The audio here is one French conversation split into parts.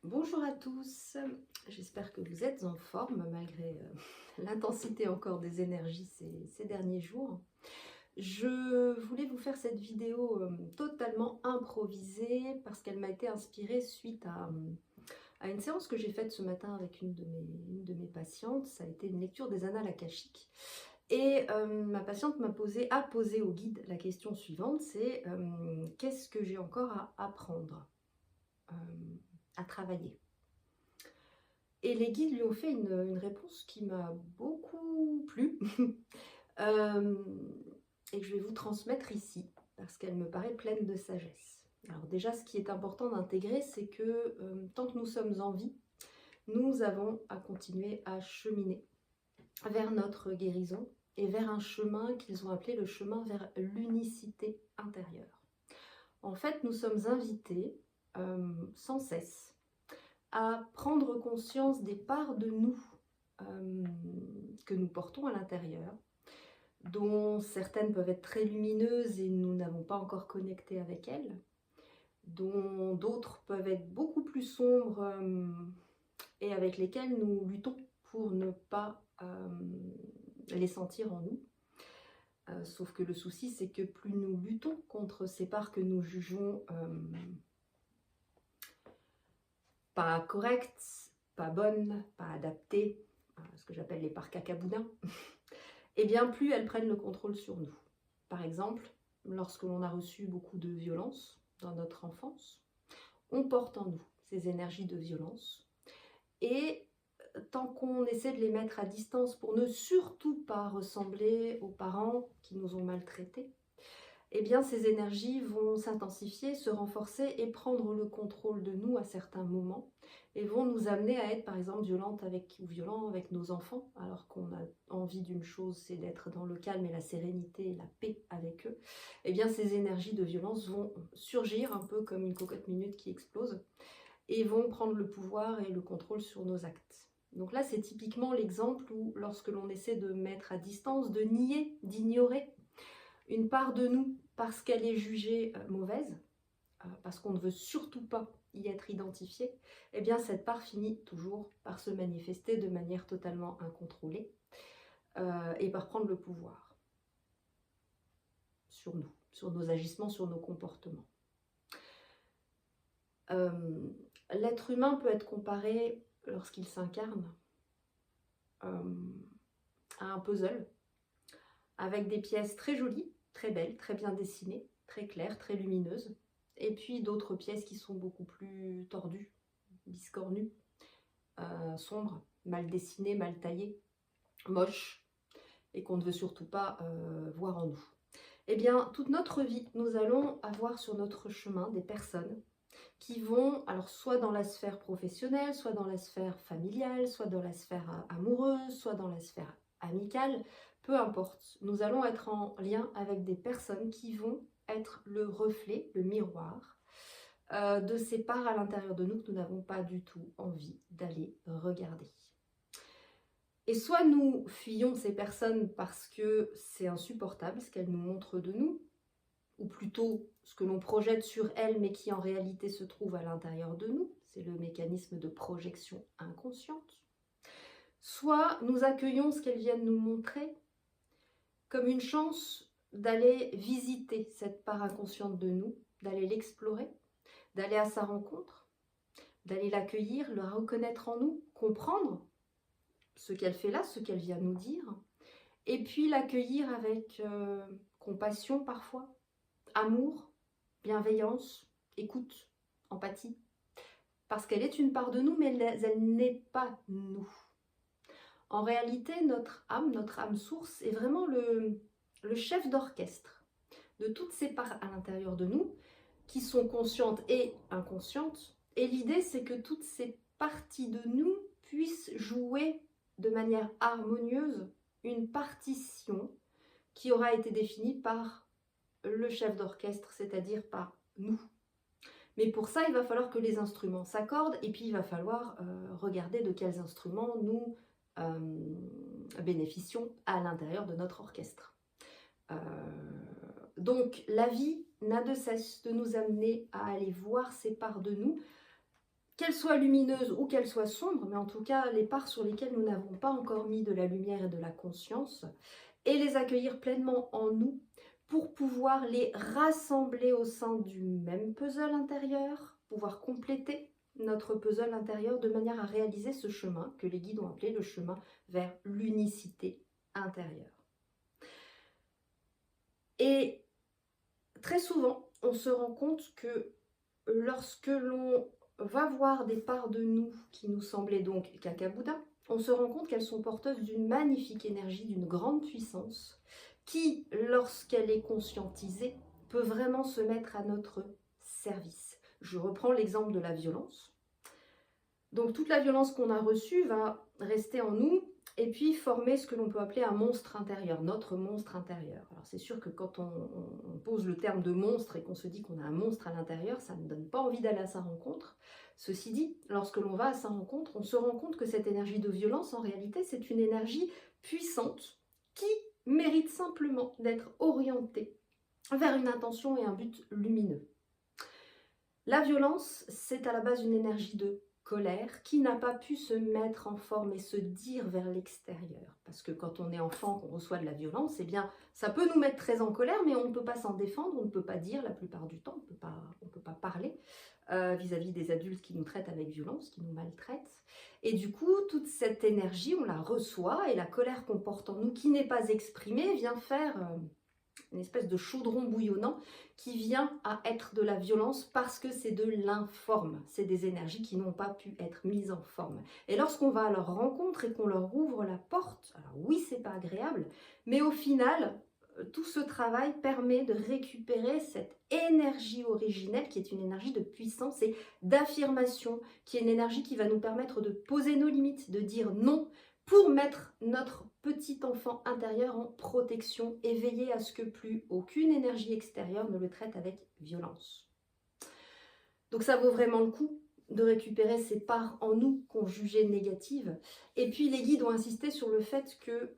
Bonjour à tous, j'espère que vous êtes en forme malgré l'intensité encore des énergies ces derniers jours. Je voulais vous faire cette vidéo totalement improvisée parce qu'elle m'a été inspirée suite à une séance que j'ai faite ce matin avec une de mes patientes. Ça a été une lecture des annales akashiques. Et ma patiente a posé au guide la question suivante, c'est qu'est-ce que j'ai encore à apprendre, euh, à travailler. Et les guides lui ont fait une réponse qui m'a beaucoup plu euh, et que je vais vous transmettre ici parce qu'elle me paraît pleine de sagesse. Alors déjà, ce qui est important d'intégrer, c'est que tant que nous sommes en vie, nous avons à continuer à cheminer vers notre guérison et vers un chemin qu'ils ont appelé le chemin vers l'unicité intérieure. En fait, nous sommes invités sans cesse à prendre conscience des parts de nous que nous portons à l'intérieur, dont certaines peuvent être très lumineuses et nous n'avons pas encore connecté avec elles, dont d'autres peuvent être beaucoup plus sombres et avec lesquelles nous luttons pour ne pas les sentir en nous. Sauf que le souci, c'est que plus nous luttons contre ces parts que nous jugeons pas correctes, pas bonnes, pas adaptées, ce que j'appelle les parts cacaboudins, et bien plus elles prennent le contrôle sur nous. Par exemple, lorsque l'on a reçu beaucoup de violence dans notre enfance, on porte en nous ces énergies de violence. Et tant qu'on essaie de les mettre à distance pour ne surtout pas ressembler aux parents qui nous ont maltraités, eh bien ces énergies vont s'intensifier, se renforcer et prendre le contrôle de nous à certains moments et vont nous amener à être par exemple violents avec nos enfants, alors qu'on a envie d'une chose, c'est d'être dans le calme et la sérénité et la paix avec eux. Eh bien ces énergies de violence vont surgir un peu comme une cocotte minute qui explose et vont prendre le pouvoir et le contrôle sur nos actes. Donc là, c'est typiquement l'exemple où lorsque l'on essaie de mettre à distance, de nier, d'ignorer une part de nous parce qu'elle est jugée mauvaise, parce qu'on ne veut surtout pas y être identifié, eh bien cette part finit toujours par se manifester de manière totalement incontrôlée et par prendre le pouvoir sur nous, sur nos agissements, sur nos comportements. L'être humain peut être comparé, lorsqu'il s'incarne, à un puzzle avec des pièces très jolies, très belles, très bien dessinées, très claires, très lumineuses, et puis d'autres pièces qui sont beaucoup plus tordues, biscornues, sombres, mal dessinées, mal taillées, moches, et qu'on ne veut surtout pas voir en nous. Eh bien, toute notre vie, nous allons avoir sur notre chemin des personnes qui vont, alors soit dans la sphère professionnelle, soit dans la sphère familiale, soit dans la sphère amoureuse, soit dans la sphère amicale, peu importe. Nous allons être en lien avec des personnes qui vont être le reflet, le miroir de ces parts à l'intérieur de nous que nous n'avons pas du tout envie d'aller regarder. Et soit nous fuyons ces personnes parce que c'est insupportable ce qu'elles nous montrent de nous, ou plutôt ce que l'on projette sur elles, mais qui en réalité se trouve à l'intérieur de nous, c'est le mécanisme de projection inconsciente. Soit nous accueillons ce qu'elles viennent nous montrer comme une chance d'aller visiter cette part inconsciente de nous, d'aller l'explorer, d'aller à sa rencontre, d'aller l'accueillir, le reconnaître en nous, comprendre ce qu'elle fait là, ce qu'elle vient nous dire, et puis l'accueillir avec compassion parfois, amour, bienveillance, écoute, empathie. Parce qu'elle est une part de nous, mais elle n'est pas nous. En réalité, notre âme source, est vraiment le chef d'orchestre de toutes ces parts à l'intérieur de nous, qui sont conscientes et inconscientes. Et l'idée, c'est que toutes ces parties de nous puissent jouer de manière harmonieuse une partition qui aura été définie par le chef d'orchestre, c'est-à-dire par nous. Mais pour ça, il va falloir que les instruments s'accordent et puis il va falloir regarder de quels instruments nous bénéficions à l'intérieur de notre orchestre. Donc la vie n'a de cesse de nous amener à aller voir ces parts de nous qu'elles soient lumineuses ou qu'elles soient sombres, mais en tout cas les parts sur lesquelles nous n'avons pas encore mis de la lumière et de la conscience, et les accueillir pleinement en nous pour pouvoir les rassembler au sein du même puzzle intérieur, pouvoir compléter notre puzzle intérieur de manière à réaliser ce chemin que les guides ont appelé le chemin vers l'unicité intérieure. Et très souvent, on se rend compte que lorsque l'on va voir des parts de nous qui nous semblaient donc Kakabuddha, on se rend compte qu'elles sont porteuses d'une magnifique énergie, d'une grande puissance, qui, lorsqu'elle est conscientisée, peut vraiment se mettre à notre service. Je reprends l'exemple de la violence. Donc toute la violence qu'on a reçue va rester en nous et puis former ce que l'on peut appeler un monstre intérieur, notre monstre intérieur. Alors c'est sûr que quand on pose le terme de monstre et qu'on se dit qu'on a un monstre à l'intérieur, ça ne donne pas envie d'aller à sa rencontre. Ceci dit, lorsque l'on va à sa rencontre, on se rend compte que cette énergie de violence, en réalité, c'est une énergie puissante qui mérite simplement d'être orientée vers une intention et un but lumineux. La violence, c'est à la base une énergie de colère qui n'a pas pu se mettre en forme et se dire vers l'extérieur. Parce que quand on est enfant, qu'on reçoit de la violence, eh bien, ça peut nous mettre très en colère, mais on ne peut pas s'en défendre, on ne peut pas dire la plupart du temps, on ne peut pas parler vis-à-vis des adultes qui nous traitent avec violence, qui nous maltraitent. Et du coup, toute cette énergie, on la reçoit, et la colère qu'on porte en nous, qui n'est pas exprimée, vient faire une espèce de chaudron bouillonnant qui vient à être de la violence parce que c'est de l'informe. C'est des énergies qui n'ont pas pu être mises en forme. Et lorsqu'on va à leur rencontre et qu'on leur ouvre la porte, alors oui, c'est pas agréable, mais au final, tout ce travail permet de récupérer cette énergie originelle qui est une énergie de puissance et d'affirmation, qui est une énergie qui va nous permettre de poser nos limites, de dire non, pour mettre notre petit enfant intérieur en protection et veiller à ce que plus aucune énergie extérieure ne le traite avec violence. Donc ça vaut vraiment le coup de récupérer ces parts en nous qu'on jugeait négatives. Et puis les guides ont insisté sur le fait que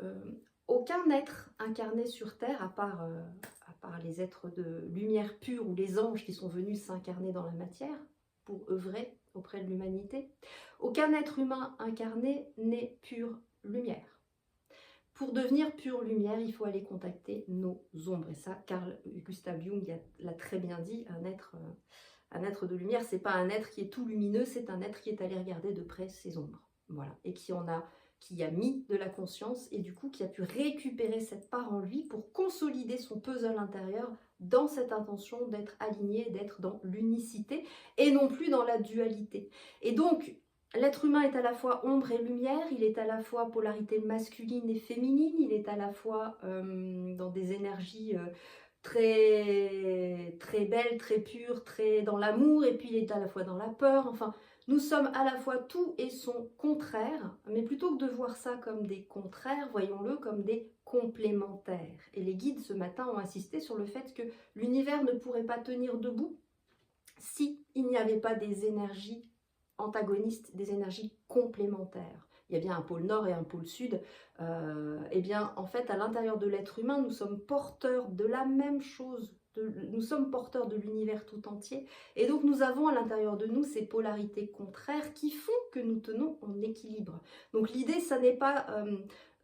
aucun être incarné sur Terre, à part les êtres de lumière pure ou les anges qui sont venus s'incarner dans la matière pour œuvrer auprès de l'humanité, aucun être humain incarné n'est pure lumière. Pour devenir pure lumière, il faut aller contacter nos ombres. Et ça, Carl Gustav Jung l'a très bien dit, un être de lumière, c'est pas un être qui est tout lumineux, c'est un être qui est allé regarder de près ses ombres. Voilà. Et qui a mis de la conscience et du coup qui a pu récupérer cette part en lui pour consolider son puzzle intérieur dans cette intention d'être aligné, d'être dans l'unicité et non plus dans la dualité. Et donc, l'être humain est à la fois ombre et lumière, il est à la fois polarité masculine et féminine, il est à la fois dans des énergies très, très belles, très pures, très dans l'amour, et puis il est à la fois dans la peur, enfin... Nous sommes à la fois tout et son contraire, mais plutôt que de voir ça comme des contraires, voyons-le comme des complémentaires. Et les guides ce matin ont insisté sur le fait que l'univers ne pourrait pas tenir debout si il n'y avait pas des énergies antagonistes, des énergies complémentaires. Il y a bien un pôle nord et un pôle sud. Eh bien, en fait, à l'intérieur de l'être humain, nous sommes porteurs de la même chose. Nous sommes porteurs de l'univers tout entier. Et donc, nous avons à l'intérieur de nous ces polarités contraires qui font que nous tenons en équilibre. Donc, l'idée, ça n'est pas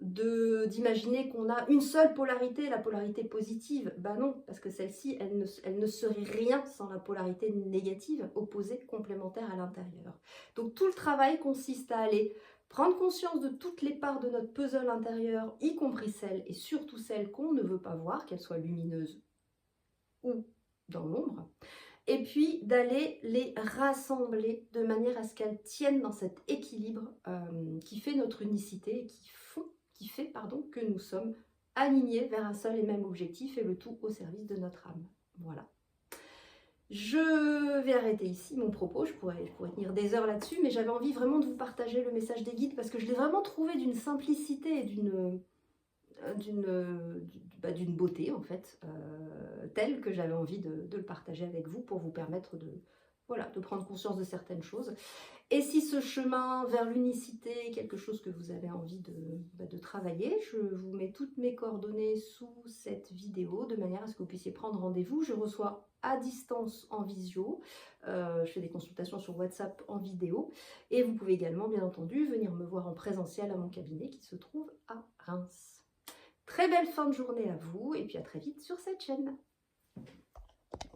d'imaginer qu'on a une seule polarité, la polarité positive. Ben non, parce que celle-ci, elle ne serait rien sans la polarité négative, opposée, complémentaire à l'intérieur. Donc tout le travail consiste à aller prendre conscience de toutes les parts de notre puzzle intérieur, y compris celles et surtout celles qu'on ne veut pas voir, qu'elles soient lumineuses ou dans l'ombre, et puis d'aller les rassembler de manière à ce qu'elles tiennent dans cet équilibre qui fait notre unicité et qui fait que nous sommes alignés vers un seul et même objectif et le tout au service de notre âme. Voilà. Je vais arrêter ici mon propos, je pourrais tenir des heures là-dessus, mais j'avais envie vraiment de vous partager le message des guides parce que je l'ai vraiment trouvé d'une simplicité et d'une beauté en fait, telle que j'avais envie de le partager avec vous pour vous permettre voilà, de prendre conscience de certaines choses. Et si ce chemin vers l'unicité est quelque chose que vous avez envie de travailler, je vous mets toutes mes coordonnées sous cette vidéo de manière à ce que vous puissiez prendre rendez-vous. Je reçois à distance en visio, je fais des consultations sur WhatsApp en vidéo et vous pouvez également bien entendu venir me voir en présentiel à mon cabinet qui se trouve à Reims. Très belle fin de journée à vous et puis à très vite sur cette chaîne.